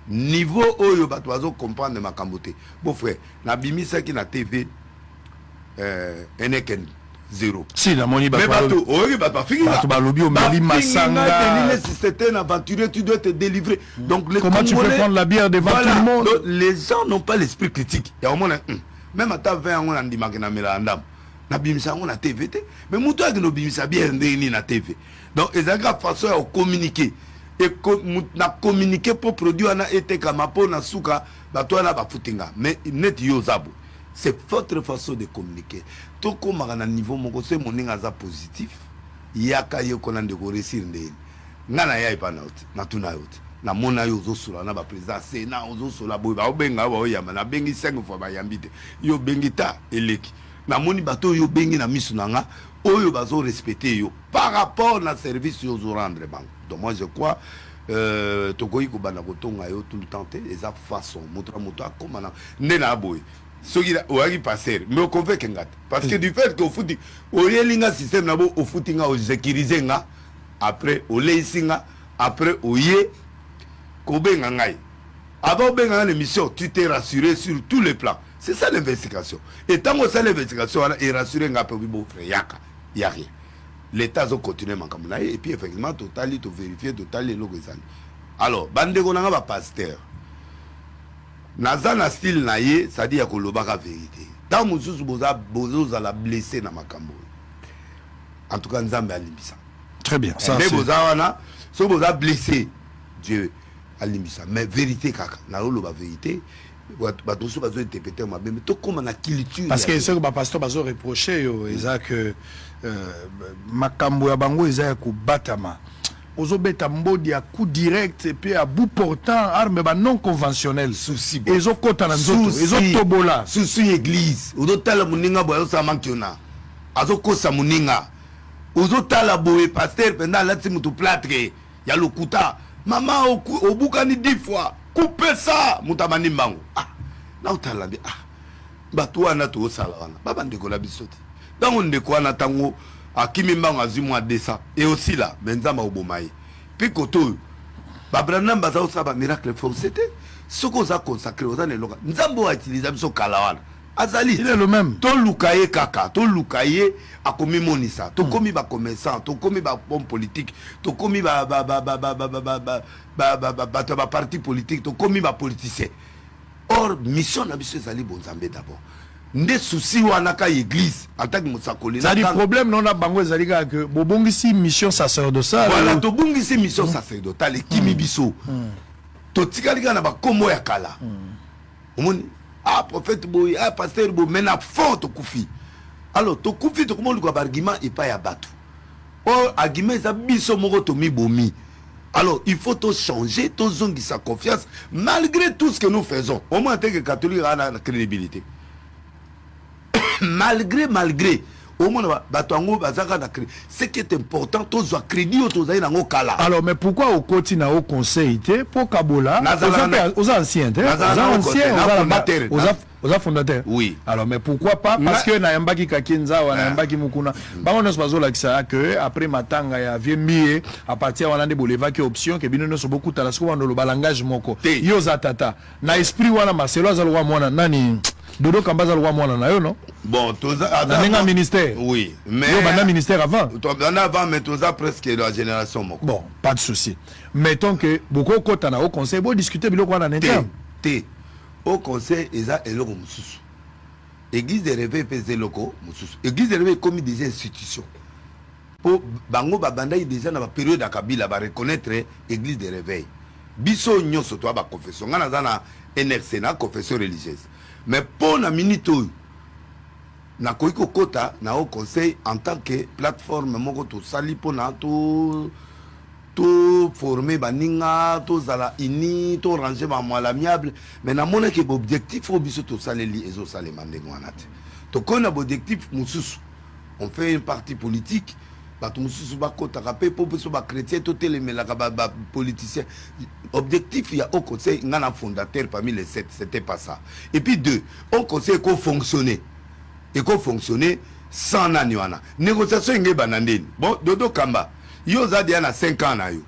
niveau oyo bato bazo comprendre makambo te. Bon frère, na bimisa ki na TV NKN 0. Si la moni mais bato oyo bato fiki bato balobi o meli masanga. Si c'était un aventurier, tu dois te délivrer. Donc les comment tu peux prendre la bière devant tout le monde? Donc, les gens n'ont pas l'esprit critique. Il y a au moins même à ta 20 ans on a dit magna melanda. Na bimisa on a TV te. Mais muto a no bimisa bien ndeni na TV. Donc ils ont façon à communiquer. Et na communiquer pour produire na été comme pour na suka bato na ba futinga. Mais net yo zabo. C'est votre façon de communiquer. Tout comme à un niveau, mon c'est mon ningaza positif. Yaka yoko na ndeko réussir ndeni. Ngana ya ipana out. Na tuna out. Na mona yo zo sula na ba président Sénat zo sula boy ba obenga ba oyama na bengi 5 fois ba yambite. Yo bengi ta eleki. Na moni bato yo bengi na misu nanga oyo bazo respecter yo par rapport na service yo zo rendre bank. Donc moi je crois tokoyi ko bana kotonga yo tout le temps et ça façon motra comme na ndena boy. Ce qui a passé, mais on convainc parce que du fait qu'au foot, au lieu système nabo au footing au sécuriser nga, après au leisinga, après au yé, kobenga ngai. Avant benga l'émission, tu t'es rassuré sur tous les plans. C'est ça l'investigation. Et tant que ça l'investigation, on est rassuré nga pour bon frère yaka, y a rien. L'État a continué mankamuna et puis effectivement total to vérifier total les logos. Alors, bande konanga ba pasteur. Nazana style naye, ça dit que le baga vérité. Dans mon sous boza la blessé na makambo. En tout cas, Nzambe alimbisa. Très bien. Ça c'est. Boza wana, so boza blessé, Dieu alimbisa. Mais vérité kaka, na lo ba vérité. Bato so bazo interpréter ma mais to comme na culture. Parce que ce que ba pasteur bazo reprocher yo, eza que makambo ya bango eza ko batama. Ozobeta mbodi à coup direct et puis à bout portant arme non conventionnelle souci ezo kota na nzoto ezo tobola souci église ozotala muninga boyo sa mankiona azokosa muninga ozotala boye pasteur pendant la timu to plâtre ya lokuta mama obukani 10 fois couper ça mutamani mbango na otala bi bato wana to sala wana baba ndeko la bisoti donc ndeko wana tango akimi mbango azimu a 200 et aussi là benzama obomaye puis koto babrana baza osaba miracle forcété ce qu'on a consacré aux années locales nzambo a utilisé biso kalawana azali il est le même to lukaye kaka to lukaye akomi monisa to komi ba commerçant to komi ba homme politique to komi ba parti politique to komi ba politicien or mission na biso ezali bonzambe d'abord. Nde souci wana ka église en tant que musakoli ça dit problème non na bango ezalika que bobongisi mission sacerdotale voilà to bongisi mission sacerdotale kimi biso to tikalika na ba kombo ya kala omoni prophète boy pasteur boy mena fort to kufi alors to kufi to komo luka argument et pas ya batu or argument za biso moko to mibomi. Alors, il faut tout changer, tout zongi sa confiance malgré tout ce que nous faisons. Au moins en tant que catholique, on a la crédibilité. malgré au moins ce qui est important tous à crédit aux kala. Alors mais pourquoi au continent au conseil pour Kabola aux anciens aux fondateurs oui alors mais pourquoi pas parce que na yambaki kakinza wana yambaki mukuna bango nos bazo lakisa que après matanga ya vieux à partir wana de boleva qui option que bino so beaucoup tala so wana lo balangage moko yo za tata na esprit wana Marcelo azalwa mwana nani Dodo Kambaza le roi mwana na yo non bon toza un ministère oui mais yo bana ministère avant avant mais toza presque la génération moko bon pas de souci mettons que beaucoup kota na au conseil bo discuter biloko wana interne au conseil eza eloko mususu église de réveil pèse loko mususu église de réveil comme des institutions pour bango babanda déjà na période ya Kabila ba reconnaître église de réveil biso nyonso to ba confession ngana zana NRC na confession religieuse mais pour la minute na koiko kota na au conseil en tant que plateforme moko to sali pona to former baninga to zala ini to ranger ba moi l'amiable mais na mona ke objectif au biso to saleli ezo sale mandengo anate to kona objectif mususu on fait une partie politique bato mususu ba kota rapé pour biso ba chrétien to telemelaka ba politicien objectif il y a au conseil ngana fondateur parmi les 7 c'était pas ça et puis 2 au conseil ko fonctionner et ko fonctionner sans naniwana négociation nge banandeni bon Dodo Kamba yo za dia na 5 ans na yo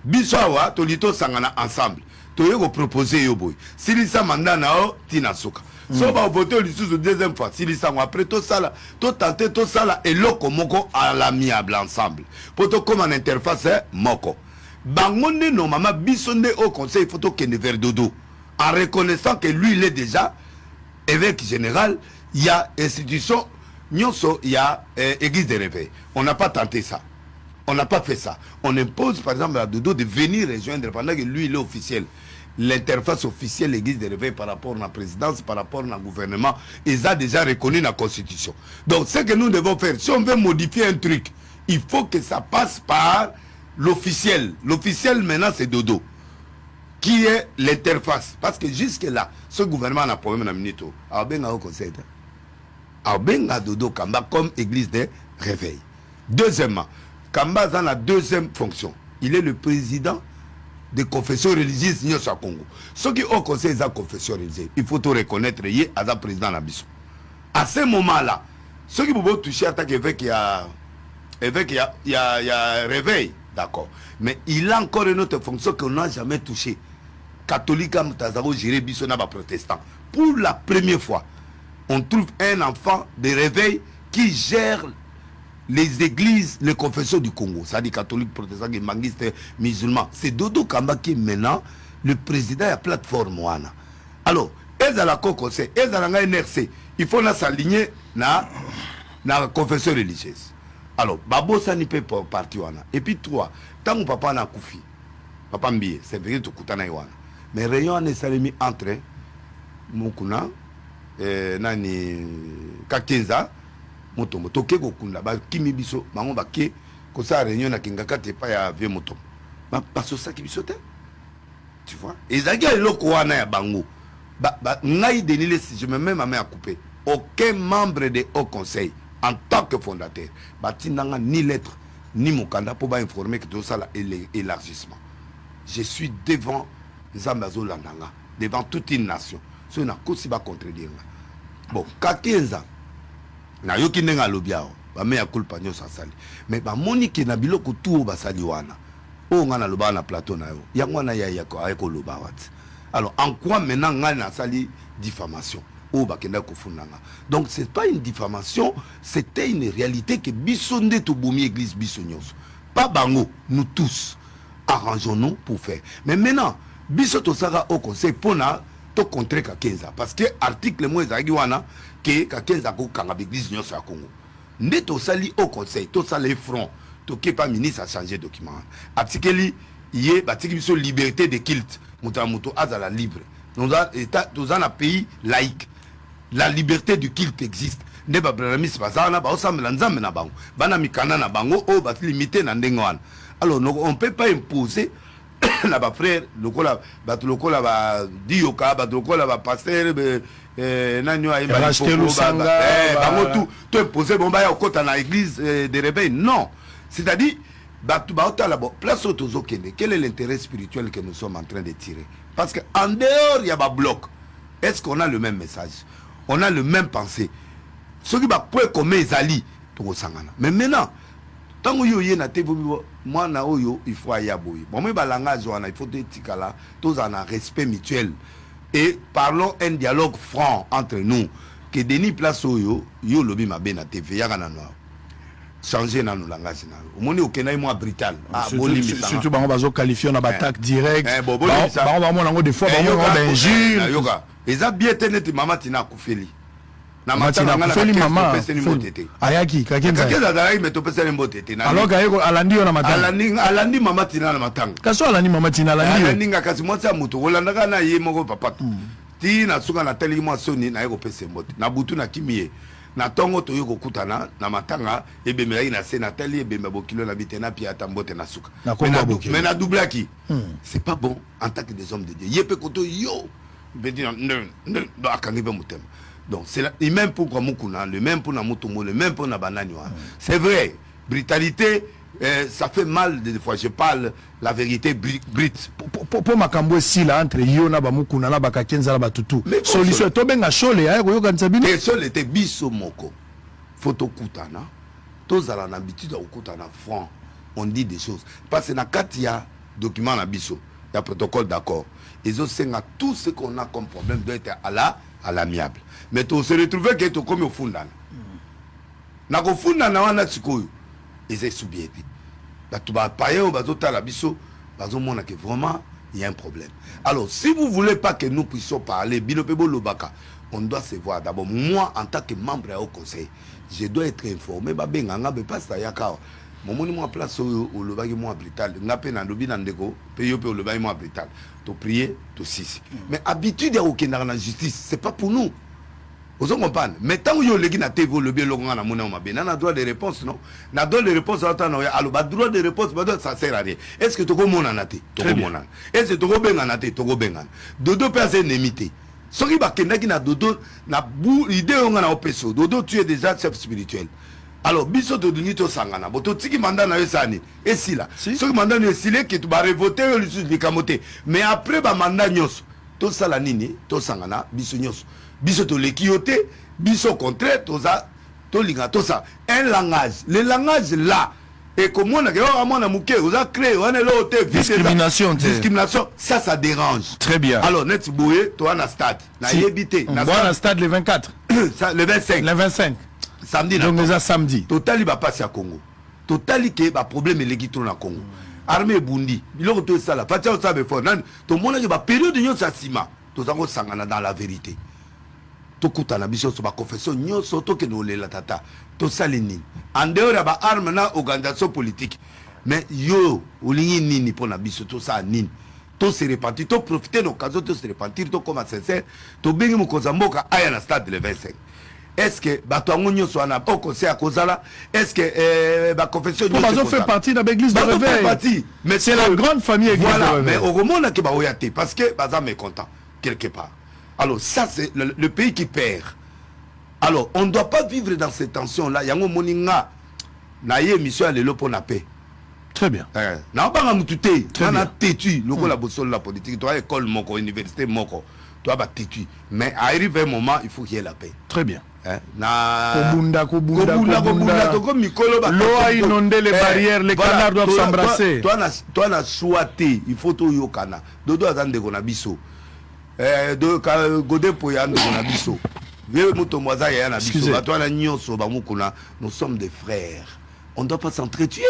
biso awa to lito sangana ensemble toyo proposer yo boy silisa mandat na o tina suka so ba voter lisusu deuxième fois silisa ngo après to sala to tenter to sala eloko moko à l'amiable ensemble pour to comme en interface moko bango nde normalement biso nde au conseil il faut to kende vers dodo en reconnaissant que lui il est déjà évêque général, il y a institution nyonso, il y a église de réveil. On n'a pas tenté ça. On n'a pas fait ça. On impose par exemple à Dodo de venir rejoindre pendant que lui il est officiel. L'interface officielle l'église de réveil par rapport à la présidence, par rapport au gouvernement, ils ont déjà reconnu la constitution. Donc ce que nous devons faire, si on veut modifier un truc, il faut que ça passe par l'officiel. L'officiel maintenant c'est Dodo, qui est l'interface. Parce que jusque-là, ce gouvernement a un problème dans le minute. Abenga au conseil. Abenga Dodo Kamba comme église de réveil. Deuxièmement, Kamba a la deuxième fonction. Il est le président des confessions religieuses au Congo. Ceux qui ont conseil de confession religieuse, il faut tout reconnaître, il est le président de Bissau. À ce moment-là, ceux qui peuvent toucher à l'évêque, il y a réveil, d'accord. Mais il a encore une autre fonction qu'on n'a jamais touchée. Catholique, Mutazaro, Jiré, Bissau, Naba, protestant. Pour la première fois, on trouve un enfant de réveil qui gère les églises, les confessions du Congo. C'est-à-dire catholique, protestant, manguiste, musulman. C'est Dodo Kamba qui est maintenant le président de la plateforme. Alors, ils ont la conseil, ils ont la NRC. Il faut s'aligner dans la confession religieuse. Alors, Babo Sani peut partir. Et puis, trois, tant que papa n'a koufi, papa Mbiye, c'est vrai que tu as Iwana. Mais rayon est salimi entre Mukuna, Nani Kakenza, Motomo, Toke Gokunda, Kimi Biso, Maman Bake, Kosa réunion na Kingaka, t'es pas à vieux Motomo. Parce que ça qui bisote. Tu vois? Et Zaga Lokoana ya Bango. Naï Denile, si je me mets ma main à couper, aucun membre de haut conseil, en tant que fondateur, Batinanga ni lettre, ni Mukanda pour informer que tout ça là est l'élargissement. Je suis devant Zambazo Landanga, devant toute une nation. Ce n'est pas si contredire. Bon, Kakenza, na yoki nenga lobiao, ba me ya kulpa nyo sasali. Mais ba moniki na biloko tout basali wana. O nga na loba na plateau na yo. Yango na ya yako ayeko loba wat. Alors en quoi maintenant nga na sali diffamation? O ba kenda kofunanga. Donc c'est pas une diffamation, c'était une réalité que bisonde to bomi église bisonyos. Pas bango, nous tous arrangeons-nous pour faire. Mais maintenant biso to sara au conseil pour na to contrer Kakenza parce que article mo ezagi wana que Kakenza ko kanga église nyonso ya Congo. Nde to sali au conseil, to sali front, to ke pas ministre a changer document. Article yé batiki biso liberté de culte. Muto azala libre. Nous avons un pays laïque. La liberté du culte existe. Ne ba brami se bazana ba osambela nzambe na bango. Bana mikana na bango o ba limité na ndengwana. Alors on peut pas imposer na ba frère lokola ba lokola ba dioka ba lokola ba pasteur nanyo ayimba bango tout imposer bon ba ya okota na église de réveil non. C'est-à-dire place quel est l'intérêt spirituel que nous sommes en train de tirer? Parce qu'en dehors, il y a un bloc. Est-ce qu'on a le même message? On a le même pensée. Ce qui va pouvoir comme les alliés. Mais maintenant, tant que il faut y aboyer. Bon, mais il faut tous en un respect mutuel. Et parlons un dialogue franc entre nous. Que Denis Place yo lobby ma ben à TV, changer dans le langage. Au monde où il y a brutal. Surtout, on va qualifier en attaque directe. On va des fois, on va injure. Et ça, bien tenu, maman Tina Koufeli. Maman Tina Koufeli, maman. Ayaki, Kakenza. Alors qu'Alandi, on a matin. Alandi, maman Tina, la matin. Kasso Alandi, maman Tina, Alandi, kasi moi, ça moutou. Rolanda, na yé, mon papa. Tina, souka na teli, moi, soni, na yé, pese mbote. Na boutou, na kimie. Na tongo to yoko kutana na matanga ebe me na senatali ebe me bokilo na bitena pia tambote na suka mais na doublaki c'est pas bon en tant que des hommes de Dieu yepe koto yo be dire non akangi be mutem donc c'est le même pour Mukuna le même pour na mutumo le même pour na banani c'est vrai brutalité ça fait mal des fois je parle la vérité brute pour makambo si là entre Yona Bamukuna na Bakakenza na Batutu solution to benga chole ay ko yokanza bino et chole te biso moko photo kutana tozala na habitude ya kutana franc on dit des choses parce que na katia document na biso ya protocole d'accord ils ont tout ce qu'on a comme problème doit être à l'amiable. Mais tu se retrouves que tu comme au fond là. Na ko fond na wana tsikoyo. Ils sont soubiété. Ba tu ba payer ba zota la biso, ba zo mona que vraiment il y a un problème. Alors si vous voulez pas que nous puissions parler Binopebo Lobaka, on doit se voir d'abord. Moi en tant que membre au conseil, je dois être informé ba benganga be pas ça yakao. Mon moi place au lobaki moi brital ngape na lobi na ndeko pe yo pe au lobaki moi brital to prier to six mais habitude au Kenya na justice c'est pas pour nous vous comprenez mais tant yo legi na TV lobi longa na mona mabe na droit de réponse non na droit de réponse attends alors ba droit de réponse ça sert à rien est-ce que to ko mona na te to ko mona est-ce que to ko benga na te to ko benga dodo personne n'imité soki ba kendaki na dodo na bu idée on na opeso dodo tu es déjà chef spirituel. Alors, biso to dunito sangana, boto tiki mandat na yosani, et si là, ce qui mandat na yosile, qui tu vas revoter le sud de kamote, mais après ba mandat nyos, to sala nini, to sangana, biso nyos, biso to lekiote, biso contraire, to za, to linga, to sa, un langage, le langage là, et comme on a mouké, on a créé, on est là, discrimination, discrimination, ça dérange. Très bien. Alors, net boué, toi na stade, na yébité, na stade le 24, le 25, le 25. Samedi donc déjà samedi totali va passer à Congo totali que ba problème est trop na Congo armée bundi biloko to ça la fatia ça be fort nan to mona que ba période nyo sa sima to zango sangana dans la vérité to kuta na biso so ba confession nyo so to ke no le la tata to salini en dehors ba arme na organisation politique mais yo olingi nini pour na biso to ça nini to se repentir to profiter de l'occasion to se repentir to comme sincère to bengi mo kozamboka aya na stade le 25. Est-ce que Batoangonyo soit na au conseil à Kozala? Est-ce que la confession Bazo fait partie de l'église de réveil? Mais c'est la grande famille église voilà, de réveil. Mais au moment où on a été parce que Baza est content quelque part. Alors ça c'est le pays qui perd. Alors on ne doit pas vivre dans ces tensions là. Yango moninga na ye mission le lopo na paix. Très bien. Na ba ngutute, na tétu loko la bosol la politique, toi école moko université moko. Toi ba tétu. Mais arrive un moment il faut qu'il y ait la paix. Très bien. Na Kobunda, l'eau a inondé les barrières, les canards doivent s'embrasser. Toi na souhaité, il faut tout yokana. Dodo azande kona biso. Godé poya ande kona biso. Vieux moto moza ya na biso. Toi na nyonso ba mukuna, nous sommes des frères. On ne doit pas s'entretuer.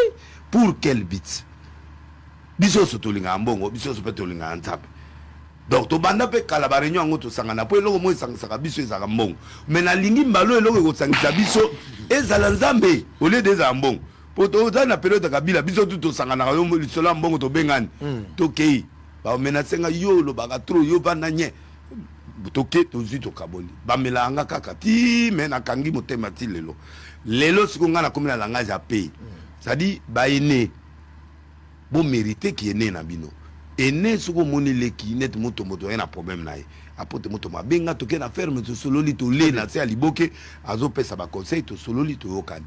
Pour quel but? Biso sotolinga mbongo, biso sotolinga ntape. Donc to banda pe kala ba réunion ngoto sangana po eloko mo sangaka biso ezaka mbongo mais na lingi mbalo eloko ko sangisa biso ezala nzambe au lieu des ambongo po to za na période kabila biso tout to sangana yo lisolo mbongo to bengani to kei ba menacenga yo lo ba trop yo bana nye to ke to zi to kaboli ba melanga kaka ti mais na kangi motema ti lelo sikonga na komina langage a pays ça dit ba ene bon mérité qui est né na bino et ne soko moni leki net moto un problème nae apote moto mabenga to ke na ferme to sololi to le na se aliboke azo pesa ba conseil to sololi to yokani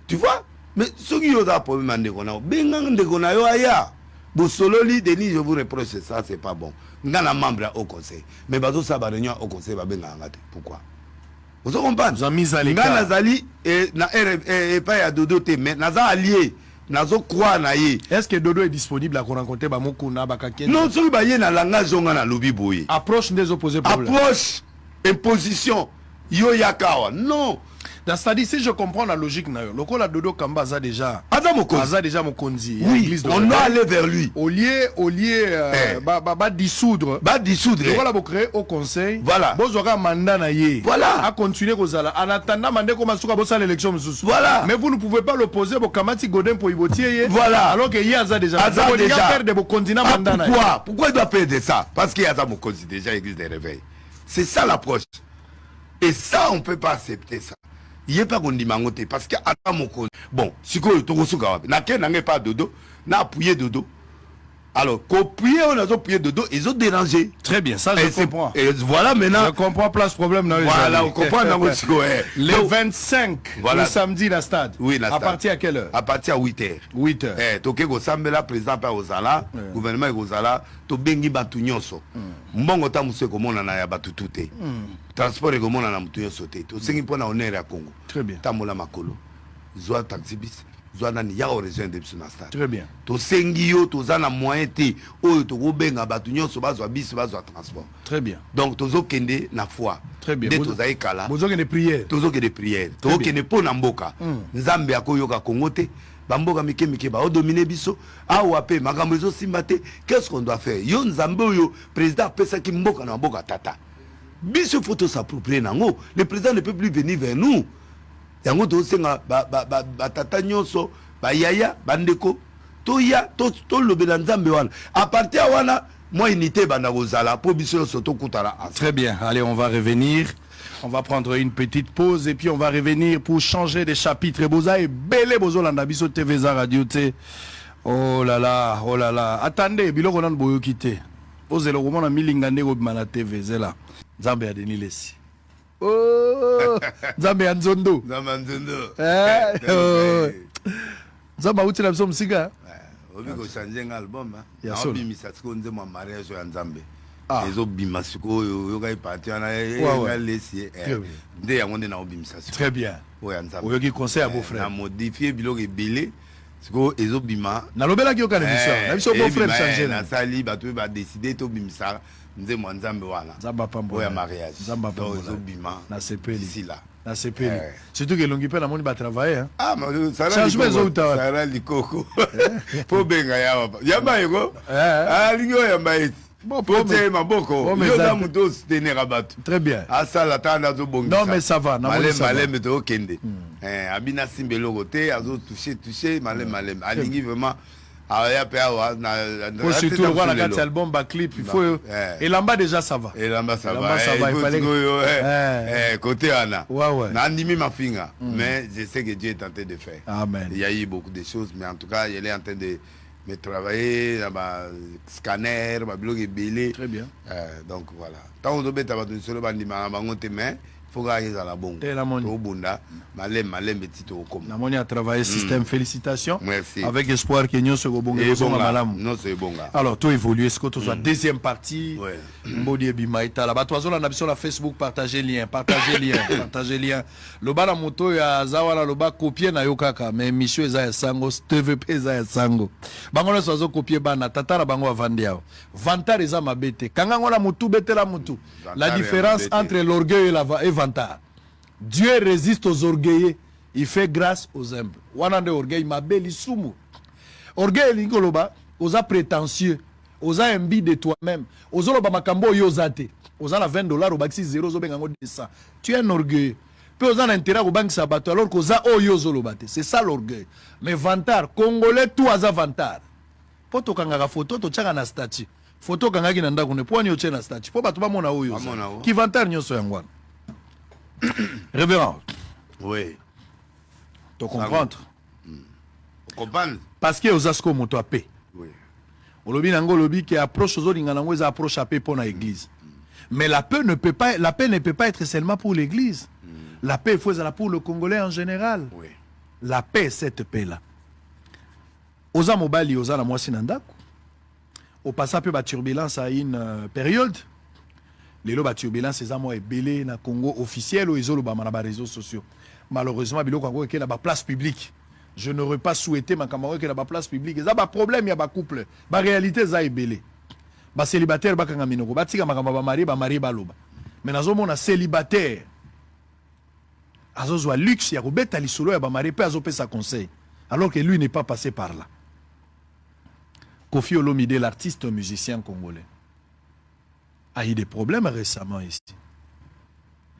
tu vois mais soki yo da problème ande kona benga nde kona yo aya bo sololi Denis je vous reproche ça c'est pas bon ngana membre au conseil mais bazo sa ba réunion au conseil ba benga ngate pourquoi vous comprenez ngana zali et na et pas ya dodo te mais naza allié nazo croire na ye. Est-ce que Dodo est disponible à rencontrer Bamokuna Bakaken? Non, soki ba ye na langage zonga na lobi boye. Approche des opposés problème. Approche imposition yo yakawa. Non. C'est-à-dire si je comprends la logique na yo, lokola Dodo Kamba a déjà mon konzi. Oui, on doit aller vers lui. Au lieu dissoudre. Lokola bo créer au conseil. Voilà. Bozora mandat na ye. Voilà. À continuer kozala. En attendant mandé comme suka bosa l'élection mususu. Voilà. Mais vous ne pouvez pas l'opposer bo Kamati Godin pour Ibotier. Voilà. Alors que y a déjà. Perdre bo konzina mandat na ye. Pourquoi il doit perdre ça? Parce qu'il y a ça mon konzi déjà église des réveils. C'est ça l'approche. Et ça on peut pas accepter ça. Il n'y a pas qu'on dit mangote parce que attends mon con. Bon, si quoi tu reçois na ken n'a pas dodo, na appuyé dodo. Alors, copier on a appuyé dodo, ils ont dérangé. Très bien, ça je comprends. Et voilà maintenant. Je comprends place problème dans les voilà, on comprend dans votre le 25 voilà. Le samedi la stade. Oui, la stade. À partir à quelle heure? À partir à 8h. 8h. Toké go sambela président pa ozala, gouvernement ozala, to bengi batu nyonso. Mbongo ta museko mona na ya batu tuté. Transport et comment on a mutué sauté. To sengi pona honneur à Congo. Très bien. Tamola makolo. Zoa taxi bis. nani ya rejoindre biso na stade. Très bien. To sengi yo to zana moyen te oyo to ko benga batu nyonso bazwa bis bazwa transport. Très bien. Donc tozo kende na foi. Très bien. De toza ekala. Bozo kende prière. Tozo kende prière. To kende po na mboka. Nzambe akoyoka Kongo te. Bamboka mike mike ba o dominer biso. Awa pe makambo ezo simba te. Qu'est-ce qu'on doit faire? Yo Nzambe yo président pesa ki mboka na mboka tata. Biso faut s'approprier nango. Le président ne peut plus venir vers nous. Yango to senga ba tata nyonso ba yaya bandeko to ya to lobela Nzambe wana. À partir wana moi unité banda kozala po biso soto kutala. Très bien. Allez, on va revenir. On va prendre une petite pause et puis on va revenir pour changer de chapitre. Boza et belé bozo landa biso TV za radio te. Oh là là, oh là là. Attendez, biloko nan boyo kité. Ozelo ko mona milingande ko bimana TV zela. Nzambe ya Denis Lesi. Oh! Nzambe ya Nzondo. Nzambe Nzondo. Nzambe uti na biso musika. Obi ko changer un album ya solo. Obi misa siko nze mo mariage ya Nzambe. Ezo bima siko yo kai parti na Lesi. Nde yango nde na obi misa siko. Très bien. Ouais Nzambe. Oyo ki conseil à beau frère. Na modifier biloko ebele. Siko ezo bima. Na lobela ki okana biso. Na biso beau frère changer na sali batu ba décider to bimisa nze mo Nzambe wana. Nzamba pambo. Ya mariage. Nzamba pambo. Ezo bima. Na sepeli. Ici là. Na sepeli. Surtout que longi pe na moni ba travailler hein. Ah mais ça changement zo utawa. Ça ra likoko. Po benga ya. Ya ba yego. Ah lingo ya ba iti. Bon, pour te maboko. Yo da muto tenera batu. Très bien. Ah ça la tanda zo bongi. Non mais ça va, na malem malem to kende. Abina simbelo côté azo toucher malem malem. Alingi vraiment ya pe awa na surtout le voir la carte album ba clip il faut et là-bas déjà ça va. Et là-bas ça va. Là-bas ça va, il fallait côté ana. Ouais. Na ndimi mafinga mais je sais que Dieu est en train de faire. Amen. Il y a eu beaucoup de choses mais en tout cas il est en train de mais travailler dans scanner, blog belé. Très bien. Donc voilà. Tant on doit être sur le mais il faut gagner à la bonne. Au bunda, malem petit au com. La monnaie a travaillé système. Félicitations. Merci. Avec espoir que nous serons bons. Non c'est bon. Alors tout évolue. Est-ce que tu sois deuxième partie? Mbodi Bimaïta. La batoison on a sur la Facebook partager lien. Le bas la moto ya zawala le bas copier na yokaka mais monsieur Ezaya Sango TVP Ezaya Sango. Bango na sozo copier bana tata la bango avandiao. Vantar eza mabete. Kanga ngona mutu bete la mutu. La différence entre l'orgueil et vantar. Dieu résiste aux orgueilleux, il fait grâce aux humbles. Wanande orgueil mabeli sumu. Orgueil lingoloba, osa prétentieux, osa imbi de toi-même, osa loba makambo yozate. Osa la $20 au baxi 0 zo bengango 200. Tu es un orgueil. Puis osa na intérêt au banque sabato alors qu'osa oyozo lobate. C'est ça l'orgueil. Mais vantar, congolais tout asa vantar. Poto kangaka photo to tchaka na statut. Photo kangaki na ndako ne poani oche na statut. Po bato ba mona oyo. Ki vantar nyoso yangwana. Révérend. Oui. Tu comprends? Comprendre. Parce que Osasko moto a paix. Oui. Olobi nango lobi qui approche aux autres nango ils approche à paix pour la église. Mais la paix ne peut pas être seulement pour l'église. La paix il faut être pour le Congolais en général. Oui. La paix cette paix là. Oza mobali oza na mwasi nandako. Au passage peu ba turbulence à une période. Les lois turbulence ces amours est belé na Congo officiel ou ils ont le réseaux sociaux. Malheureusement bilo Congo est la place publique. Je n'aurais pas souhaité ma camarade que la place publique. Ça ba problème il y a ba couple. Ba réalité ça est belé. Ba célibataire ba kanga minoko. Ba tika makamba ba mari ba loba. Mais nazo mona célibataire. Azo zwa luxe ya robeta lisolo ya ba mari pe azo pe sa conseil. Alors que lui n'est pas passé par là. Kofi Olomide l'artiste musicien congolais a eu des problèmes récemment ici.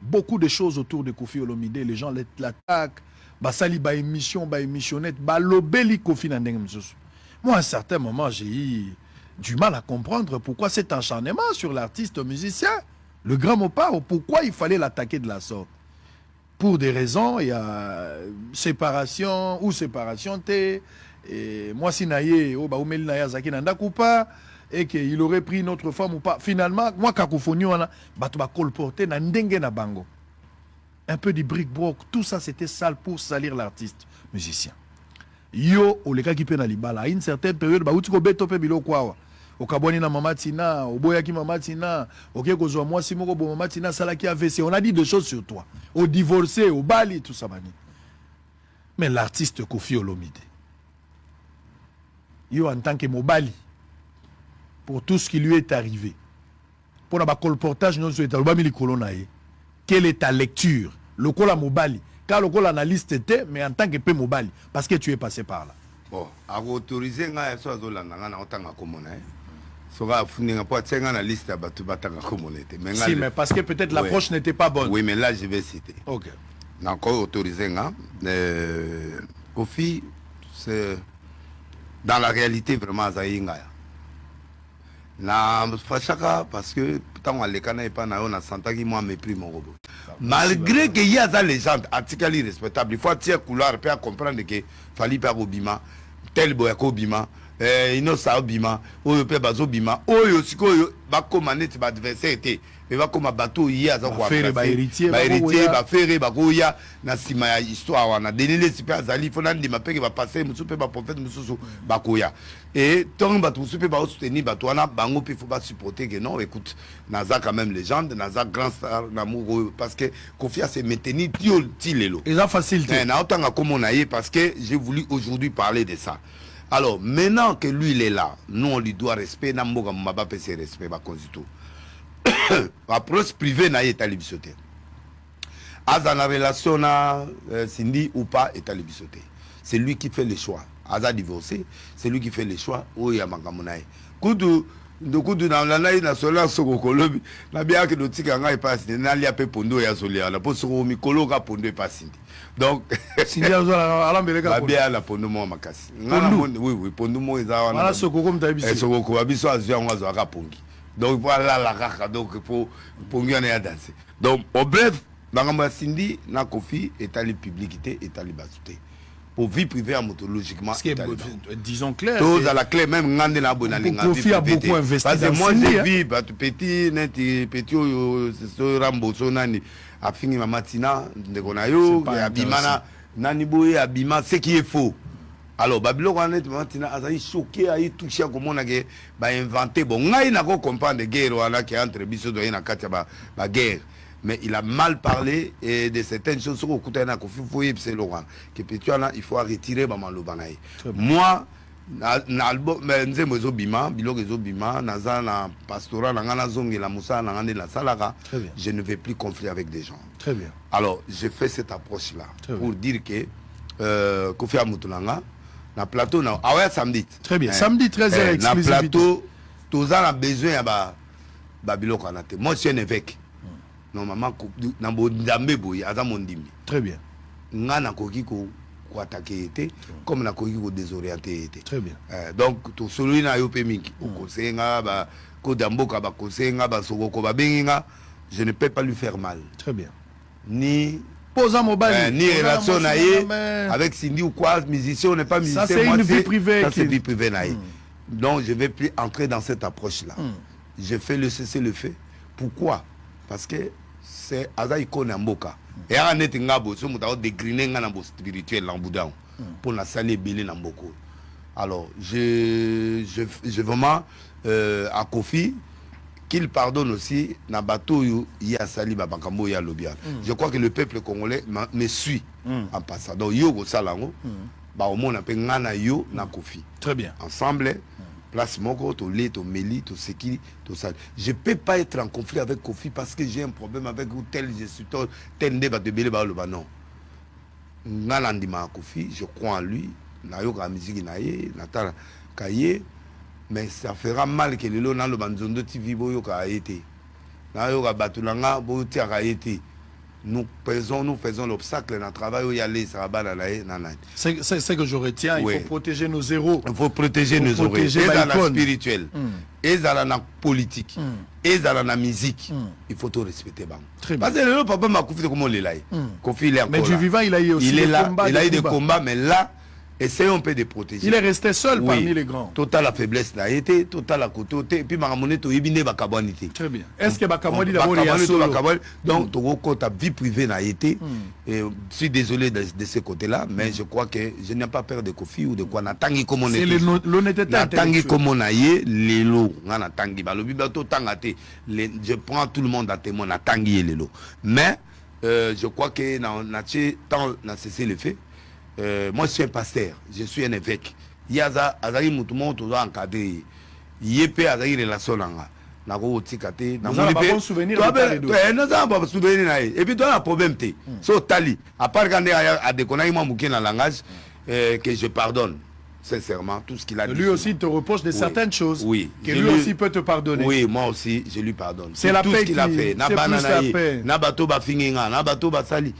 Beaucoup de choses autour de Kofi Olomide, les gens l'attaquent, basali ba émission, ba émissionnette, ba lobeli Kofi Nandeng. Moi, à un certain moment, j'ai eu du mal à comprendre pourquoi cet acharnement sur l'artiste musicien, le grand Mopao, pourquoi il fallait l'attaquer de la sorte. Pour des raisons, il y a séparation ou séparation T. Et moi, si naïe, oh, bah, oumeli naïa zaki nanda kupa, et qu'il aurait pris notre femme ou pas. Finalement, moi, kakofoni, on a, bah, tu vas colporter na ndenge na bango. Un peu de bric-broc, tout ça, c'était sale pour salir l'artiste musicien. Yo, o leka ki pe na libala, à une certaine période, bah, outi ko beto pe bilo kwa. O kaboni na mama tina, o boya ki mama tina, o ke kozwa moi si moko bo mama tina salaki AVC. On a dit des choses sur toi. Au divorcé, au bali, tout ça, mani. Mais l'artiste Kofi Olomide, yo en tant que mobali pour tout ce qui lui est arrivé. Pour le colportage, quelle est ta lecture? Le col à mobali. Car le col analyste était, mais en tant que peu mobali. Parce que tu es passé par là. Bon, à autoriser, on a si, mais parce que peut-être l'approche n'était pas bonne. Oui, mais là, je vais citer. Ok. On a encore autorisé, Kofi, c'est dans la réalité vraiment Zaïnga. Na fachaka parce que tant on les canaux et pas na on a senti que moi mépris mon robot. Malgré qu'il y a des légendes articles irrespectables, il faut tirer couloir pour comprendre que fallait pas Obima, tel boyako Bima, Inosa Obima, Oyo pe bazo Bima, Oyo siko ba commander ba adversaire était. Mais va comme bateau hier à quoi faire ba héritier ba faire ba goya na sima ya histoire wana denile sipe azali fona ndima pe va passer musu pe ba prophète musu ba koya et tant ba musu pe ba soutenir ba toana bango pe faut pas supporter que non écoute naza quand même légende naza grand star d'amour parce que Kofi a se maintenir tilelo et ça facilité na otanga comme on a parce que j'ai voulu aujourd'hui parler de ça. Alors maintenant que lui il est là, nous on lui doit respect na mboka maba pe se respect ba konzito. Approche privée na état libisoté. Aza na relation na Cindy ou pas état libisoté. C'est lui qui fait les choix. Aza divorcé, c'est lui qui fait les choix. Oh ya mangamonae. Kudu ndokudu na nanayi na sola soko kolobi na bia ke dotika ngai passe na lia pe pondo ya solia na po soko mikolo ka pondo e passe. Donc Cindy azola alambeleka pondo. Bia la pondo mo makasi. Ngana monde oui pondo mo eza wana. Wana soko comme tabiso. Soko ko abiso azwa ngwa zo aka pongi. Donc voilà la raka donc pour gagner à danser. Donc au bref, dans Cindy, na Kofi est à la publicité, est à la basute. Pour vie privée logiquement. Disons clair. Tous à la clé même ngande na bonalinga. Kofi a beaucoup investi. Parce que moi j'ai vu petit net petit c'est Rambo sonani a fini ma matina de konayo abimana nani boye abima ce qui est faux. Alors Babylone honnêtement a choqué a touché comme on a inventé bon ngai na ko comprendre guerre wala qui entre biso do na katia ba guerre mais il a mal parlé et de certaines choses au côté na ko foyer c'est Laurent que peut-être il faut retirer ba malobanaï moi na album nzembo zo bima biloko zo bima naza na pastoral na ngana zongi la musa na ngane la salaka je ne vais plus conflit avec des gens. Très bien. Alors j'ai fait cette approche là pour dire que Kofi Amutulanga na plateau na ouais samedi très bien samedi 13h na plateau tous a besoin ya ba biloko anate moi je suis un évêque normalement na bondambe boy aza mondimi très bien nga na koki ko attaquer été comme na koki ko désorienter été très bien donc to solo na yo pe mingi o conseiller ba ko damboka ba conseiller ba soko ba benga je ne peux pas lui faire mal très bien ni mobile ni relation avec Cindy ou quoi musicien on n'est pas musicien ça c'est une vie privée ça c'est vie privée donc je vais plus entrer dans cette approche là je fais le cesser le fait pourquoi parce que c'est azaïko Namboka et à net ngabo so muta dégriner ngana bo spirituel l'amboudan pour la salle belé Namboko. Alors je vraiment à Kofi qu'il pardonne aussi na bateau il y a sali babakambo ya lobia. Je crois que le peuple congolais me suit en passant. Donc yo go salango ba au monde pe ngana yo na Kofi. Très bien. Ensemble place moko to lé to meli to seki to ça. Je peux pas être en conflit avec Kofi parce que j'ai un problème avec tel je suis tel débat de belé ba lo ba non. Ngana ndima Kofi, je crois en lui. Na yo ka musique na ye na ta kaye. Mais ça fera mal que le lot dans le banzondo TV boyo ka été. Na yo ka batulanga boyo ti ka été. Nous faisons l'obstacle dans le travail où il y a les sabana na. C'est que je retiens, il faut protéger nos héros. Il faut protéger nos héros. Et dans la spirituelle, et dans la politique, et dans la musique, il faut tout respecter. Parce que le papa m'a confié comment il est là. Mais du vivant, il a eu aussi des combats. Il a eu des combats, mais là, essayons un peu de protéger. Il est resté seul parmi les grands. Total la faiblesse n'a été, total la côté, et puis Maramone to ibine bakabonité. Très bien. Est-ce que Bakamoni d'abord il y a solo? Donc ton ta vie privée n'a été. Et je suis désolé de ce côté-là, mais je crois que je n'ai pas peur de Kofi ou de quoi. Natangi comme on est. C'est l'honnêteté. Natangi comme on a yé les lots. Natangi balobi bato tangate. Je prends tout le monde à témoin. Natangi les lots. Mais je crois que na cessé le fait. Moi, je suis un pasteur, je suis un évêque. yaza azali mutu moko toza encadré ye pe azali relation nanga nako tika te na moni pe naza ba souvenir na ye et puis toi la problème te so tali à part quand a déconné moi muke na langage que je pardonne sincèrement tout ce qu'il a dit. Lui aussi te reproche de certaines choses que lui aussi peut te pardonner. Oui, moi aussi je lui pardonne. C'est la tout paix ce qu'il a fait. Na banana na bato ba finginga, na bato ba sali.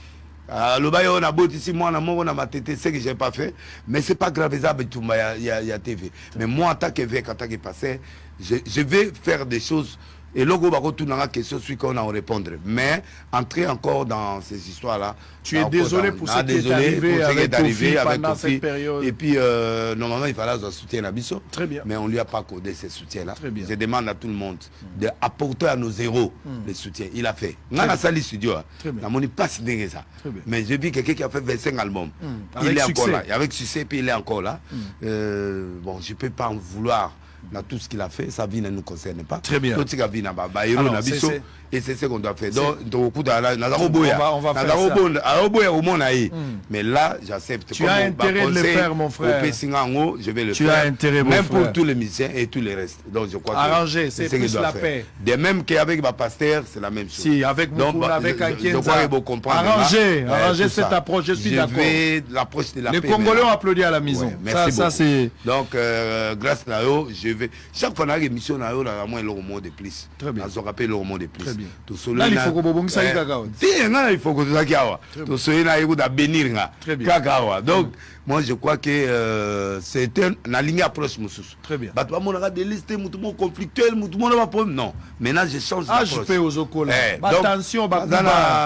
Le bayo na boti si moi na moko na matete c'est que j'ai pas fait mais c'est pas grave ça betumba ya TV. Mais moi en tant qu'évêque en tant que pasteur, je vais faire des choses. Et logo bako tout la question celui qu'on a répondre mais entrer encore dans ces histoires là tu es désolé pour ce qui est arrivé avec Kofi cette période et puis normalement il fallait un soutien à Bisso très bien mais on lui a pas accordé ces soutiens là je demande à tout le monde d'apporter à nos héros les soutiens il a fait na sali studio na moni pas signé ça mais j'ai vu quelqu'un qui a fait 25 albums il est encore là avec succès puis il est encore là bon je peux pas en vouloir dans tout ce qu'il a fait, sa vie ne nous concerne pas. Très bien. Tout ce qu'il a vu n'a pas. Et c'est ce qu'on doit faire. Donc, on va faire ça. Mais là, j'accepte. Tu as intérêt de le faire, mon frère. Je vais le faire. Tu as intérêt, mon frère. Même pour tous les musiciens et tous les restes. Donc, je crois que arranger, c'est plus la paix. De même qu'avec ma pasteur, c'est la même chose. Si, avec Moukouna, avec Akienza. Je crois qu'il faut comprendre. Arranger cette approche, je suis d'accord. L'approche de la paix. Les Congolais ont applaudi à la maison. Merci beaucoup. Donc, grâce à eux, je vais. Chaque fois, on a une émission, on a moins le roman de plus. Très bien. On se rappelle le roman de plus. Là, il faut que vous ça il faut que ça kawa. To soyena yego da bénir nga. Kakawa. Donc moi je crois que c'est une ligne approche mususu. Très bien. Bah toi mon a des listes mutu mon conflictuel mutu mon pas problème non. Maintenant je change d'approche. Je fais aux okola. Attention bah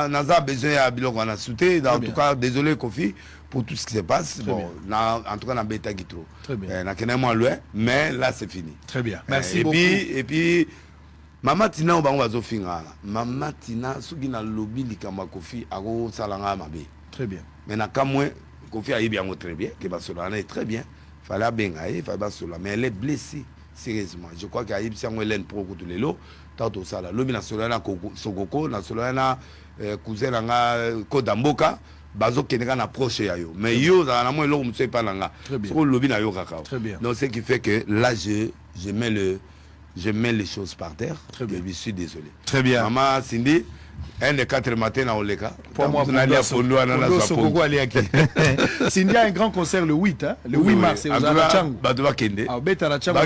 naza besoin à biloko na souté en tout cas désolé Kofi pour tout ce qui se passe. Bon en tout cas na beta gitro. Très bien. Na kenema loin mais là c'est fini. Très bien. Merci beaucoup. Et puis Mama Tina bango bazofinga Mama Tina soki na lobby likamba Kofi ako salanga mabe. Très bien. Mais na kamwe Kofi a bien très bien que Barcelone est très bien. Fallait bien il fallait Barcelone mais elle est blessée sérieusement. Je crois qu'il y a eu sango Hélène pro ko lelo tato sala lobby national na Sogoko national na cousin nga Kodamboka bazo keneka na proche ya yo. Mais yo za na mo eloko mutse pa nanga. Sur lobby na yo kaka. Donc ce qui fait que là je mets les choses par terre. Très bien. Je suis désolé. Très bien. Maman Cindy, 1 des 4 matins à Oleka. Pour moi, Cindy a un grand concert le 8, hein? Le 8 mars. C'est aux Arachango. Badoua Kende. Ah, Beta Arachango.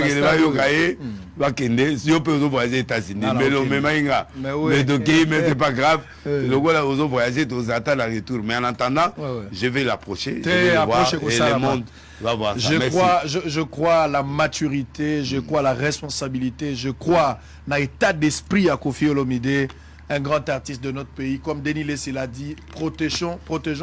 Si on peut voyager aux États-Unis. Mais le même mais donc, mais c'est pas grave. Le gars là, aux voyager, aux attentes la retour. Mais en attendant, je vais l'approcher. Je vais le voir. Et le monde. Je crois à la maturité, je crois à la responsabilité, je crois à l'état d'esprit à Kofi Olomide, un grand artiste de notre pays. Comme Denis Lessé l'a dit, protégeons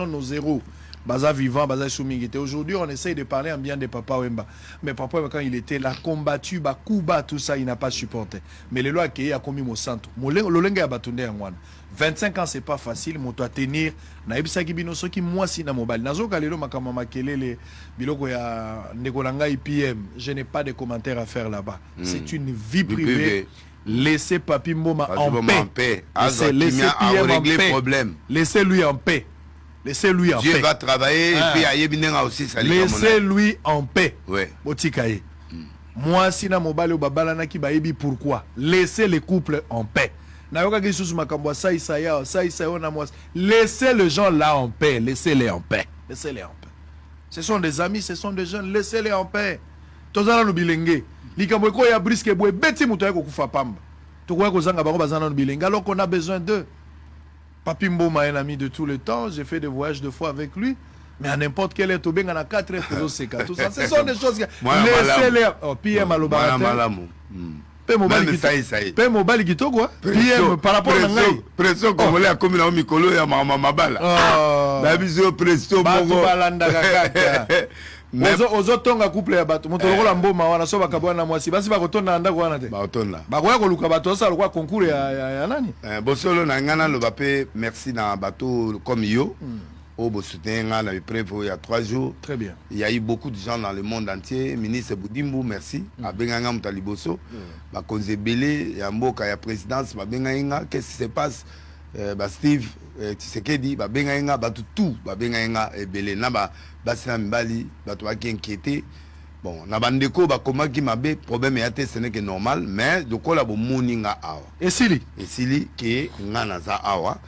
nos héros. Baza vivant, Baza Soumingité. Aujourd'hui, on essaye de parler en bien de Papa Wemba. Mais Papa Wemba, quand il était là, combattu, Kuba, tout ça, il n'a pas supporté. Mais les lois qui a commis au centre, Lolenga a battu en 25 ans, c'est pas facile, mais doit tenir. Naibisa Kibino Soki, moi, si na mobile. Nazo Kalelo, Makamama Kelele, Biloko ya Nekolanga IPM. Je n'ai pas de commentaires à faire là-bas. C'est une vie privée. Laissez Papi Mboma en paix. Laissez PM en paix. Laissez-lui en paix. Laissez-lui en paix. Dieu va travailler et puis Ayebinenga aussi. Laissez-lui en paix. Ouais. Otikaye. Moi, si na mobile ou babalana ki baebi pourquoi. Laissez les couples en paix. Laissez les gens là en paix. Laissez-les en paix. Laissez-les en paix. Ce sont des amis, ce sont des jeunes. Laissez-les en paix. Tozana no bilenge. Likambo ya briske boy beti muto yako kufa pamba. Tokoya kozanga bango bazana no bilenge alors qu'on a besoin d'eux. Papi Mboma est un ami de tout le temps. J'ai fait des voyages 2 fois avec lui. Mais à n'importe quel est tobenga na 4 heures tout ça. Ce sont des choses que laissez-les. Oh, PM Alobara. Pe mobile gito quoi. PM par rapport à ngai. Pression comme les a commis na mikolo ya mama mabala. La biso pression mongo. Balanda kaka. Ozo tonga couple ya bato. Moto lokola mboma wana so bakabwana mwasi. Basi bakotonda ndako wana te. Bakotonda. Bakoya koluka bato sa lokwa concours ya nani? Bosolo na ngana lo bape merci na bato comme yo. Au Bosutenga, on avait prévu il y a 3 jours. Très bien. Il y a eu beaucoup de gens dans le monde entier. Ministre Boudimbo, merci. Abenganga Mutaliboso. Bakonze Belé, il y a Mboka, il y a présidence. Qu'est-ce qui se passe? Steve Tshisekedi, Babenga, tout, Babenga Belé. Naba, Basina Mbali, Batouaki inquiété. bon na bandeko bakomaki mabe problème ya te ce n'est que normal mais lokola bomoni nga awa esili ke nga naza awa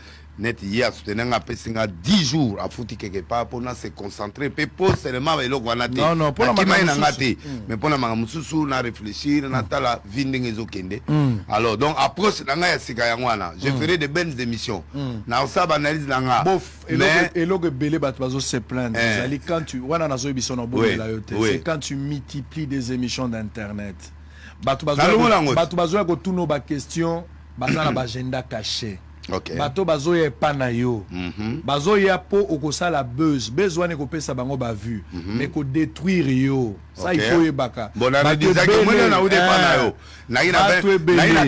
net hier à soutenir nga pesinga 10 jours à fouti quelque part pour se concentrer pe pour seulement ba eloko wana te non pour la nga te mais pour na mususu na réfléchir na tala vinding ezokende alors donc approche na nga ya sika ya wana je ferai de bonnes émissions na ça analyse na nga bof eloko belé bato bazo se plaindre zali quand tu wana nazo biso na bo la yote c'est quand tu multiplies des émissions d'internet bato bazo ko tuno ba question bazana ba agenda caché. Okay. Bato bazo ye pana yo bazo ya po okosala besoin ne kopesa bango ba vu mais ko détruire yo ça il faut yebaka bon na déjà que moi na ou pana yo na ina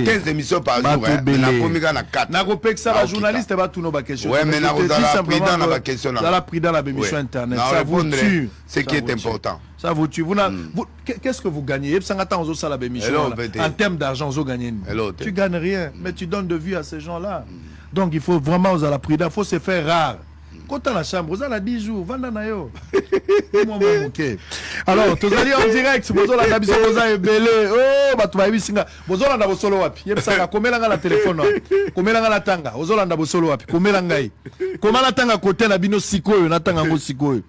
15 émissions par jour na komika na 4 na kopeksa ba journaliste ba tuno ba question ouais mais na kozala prudent na ba question na la prudent la émission internet ça vous tue ce qui est important ça vous tue qu'est-ce que vous gagnez en termes d'argent vous gagnez tu gagnes rien mais tu donnes de vue à ces gens là. Donc il faut vraiment aux à la prudence, il faut se faire rare. Quand on a la chambre, vous avez 10 jours, vendanayo. Alors, tu as dit en direct, vous avez la vous avez belé. Oh, bah tu vas y singa. Vous avez la solo wapi. Yep ça, combien la téléphone, combien la tanga. Vous avez la solo wapi. Combien la ngai. Comment la tanga côté la bino sikoyo, na tanga ngo sikoyo.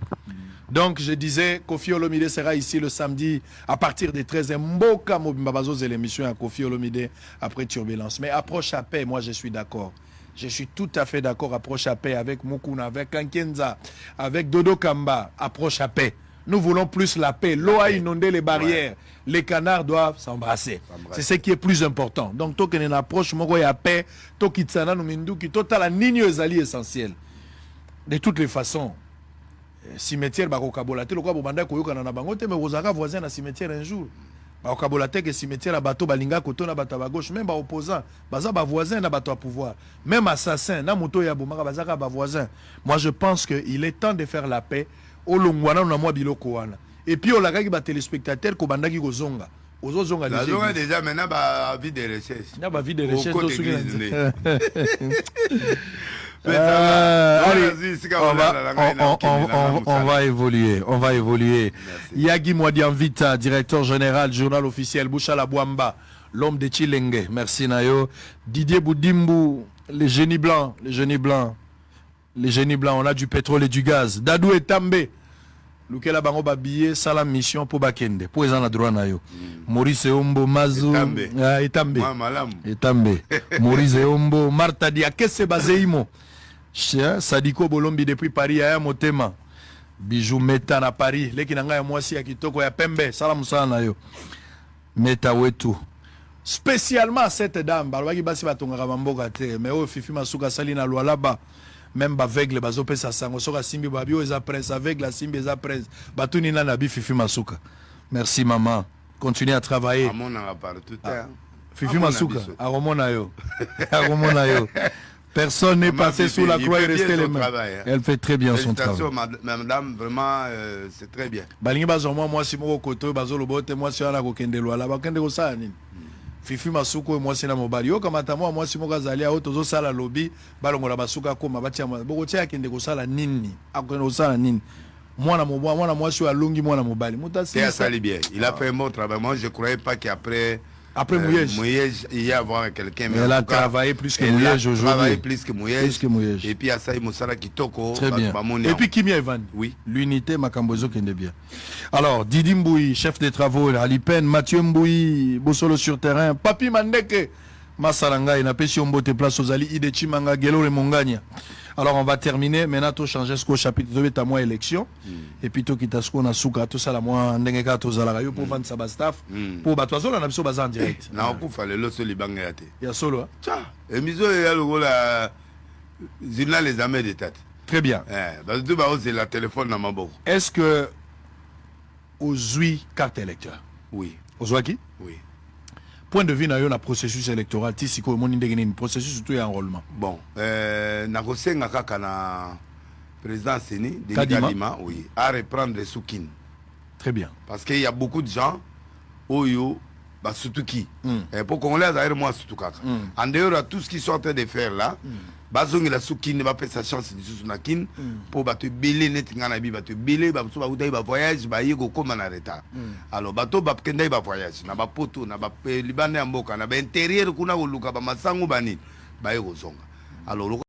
Donc je disais, Kofi Olomide sera ici le samedi à partir des 13h. Mboka Mobimbabazo, c'est l'émission à Kofi Olomide après Turbulence. Mais approche à paix, moi je suis d'accord. Je suis tout à fait d'accord, approche à paix avec Mukuna, avec Kankenza, avec Dodo Kamba, approche à paix. Nous voulons plus la paix. L'eau a inondé les barrières. Ouais. Les canards doivent s'embrasser. C'est ce qui est plus important. Donc, toi, qu'il y a une approche, moi, il y a paix. Toi, qui t'sana, nous mindu, qui total, la nigne essentielle. De toutes les façons, cimetière, bah, au Kabolate, le quoi, banda, koyoka, na bangote, mais vous avez voisin à cimetière un jour. Au Kabolate, que cimetière, à bateau, balinga, koto, na bateau à gauche, même opposant, baza, ba voisin, na bateau à pouvoir. Même assassin, na moto, ya boumara, baza, ba voisin. Moi, je pense qu'il est temps de faire la paix. Au longwana, on a moi, biloko wana. Et puis, on a gagné téléspectateurs, ko banda, ki ko zonga. Aux zonga, déjà, maintenant, bah, vie de recherche. Na, bah, vie de recherche, on va évoluer, on va évoluer. Yagi Mwadianvita, directeur général, journal officiel, Bouchala Bouamba, l'homme de Chilenge, merci Nayo. Didier Boudimbu, les génies blancs, les génies blancs, les génies blancs, on a du pétrole et du gaz. Dadou et Tambe, Lukela Bango Babiye, Salam Mission pour Bakende, pour les droit Nayo. Maurice Ombo, Mazou, Etambe, Etambe, Maurice Ombo, Marta Diakese Bazeimo. Sadiko Bolombi depuis Paris à Motema. Bijou Meta na Paris. Leki nanga ya mwasi ya kitoko ya pembe. Salam sana yo. Meta wetu. Spécialement cette dame. Balwaki basi batonga mamboka te. Mais oh Fifi Masuka sali na Lualaba. Même aveugle bazo pesa sango. Soka simbi babio eza presse. Aveugle la simbi eza presse. Batuni na nabi Fifi Masuka. Merci maman. Continuez à travailler. Fifi Masuka. Aromona yo. Aromona yo. Personne n'est passé sous la croix et resté les mains. Elle fait très bien son travail. Madame, vraiment, c'est très bien. Balingi bazoma moi si moko koto bazolo bote moi si ana ko kendelo ala bakende ko sala nini. Fifi Masuko moi si na mobali yo kamata moi si moko azali a otozo sala lobby balongola basuka koma batia boko tia kende ko sala nini. Akende ko sala nini. Moi si alungi moi na mobali. Mutasi. C'est ça bien. Il a fait un bon travail. Moi je croyais pas qu'après Mouyej, il y a avoir quelqu'un. Mais elle a travaillé plus que Mouyej aujourd'hui. Travaillé plus que Mouyej. Et puis à ça, il m'a Kitoko. Très bien. Et puis Kimia Evan. Oui. L'unité Makambozo qui est bien. Alors, Didi Mbouyi, chef des travaux, Ali Pen, Mathieu Mbouyi, Bossolo sur terrain, Papi Mandeke, Massalanga, il n'a pas si on botte place aux Ali, Idechi Manga, Gelo et Mongania. Alors on va terminer, maintenant tout changer ce chapitre 2 à moi élection et puis tout quitte à ce qu'on a souka tout ça la moi ndengeka to za la radio pour vendre sa staff pour batwazo na biso baza en direct. Na okufa lelo so libanga yate. Ya solo. Tiens, émission ya le la zina les armées d'état. Très bien. Parce que bah c'est la téléphone na maboko. Est-ce que Ozui carte électeur? Oui. Ozwaki? Oui. Point de vue na yo na processus électoral tisiko moni ndengeni processus surtout ya enrôlement. Bon, na kosenga kaka na président Seni de Kadima, oui, à reprendre les soukines. Très bien. Parce qu'il y a beaucoup de gens oyo ba surtout qui pour qu'on les aille moi surtout kaka. En dehors de tout ce qu'ils sont en train de faire là, bazongela sukine bapesa chance lisusu na kine mpo bato ebele neti nga na bi bato ebele bamosusu bakutaki bavoyage baye kokóma na retard alors bato bakendaki bavoyage na bapoto na libanda ya mboka na baintérieur kuna koluka bamasango banini baye kozonga alors